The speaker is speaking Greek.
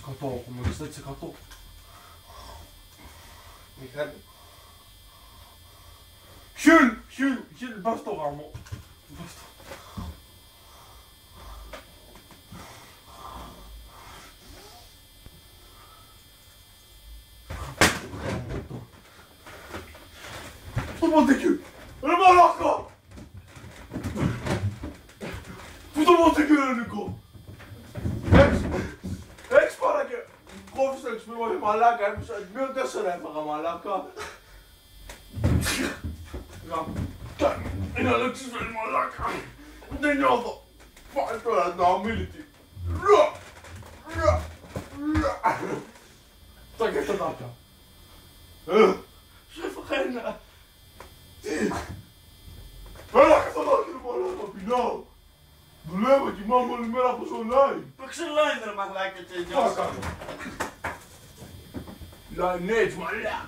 ακόμα 60%. Μηχανή. Χιουλ, πας στο γάμο. Στο Μοντεκιού, ρε μαλάκα! Πού το Μοντεκιού είναι Νικό? Έχεις παρά και κόβεις το εξπλήμα και μαλάκα, έπαιξα μείον 4 έφαγα μαλάκα. Είναι Αλέξης με μαλάκα. Δεν νιώθω. Πάει τώρα το αμίλητη. Τα και τα τάπια. Σου έφαγα ένα. Τι? Έλα και το δάχτυλο μαλάκα, πεινάω. Δουλεύω, κοιμάμαι όλη μέρα από ζωνάει. Παίξε line ρε μαλάκα και Τι θα κάνω? Line έτσι μαλάκα.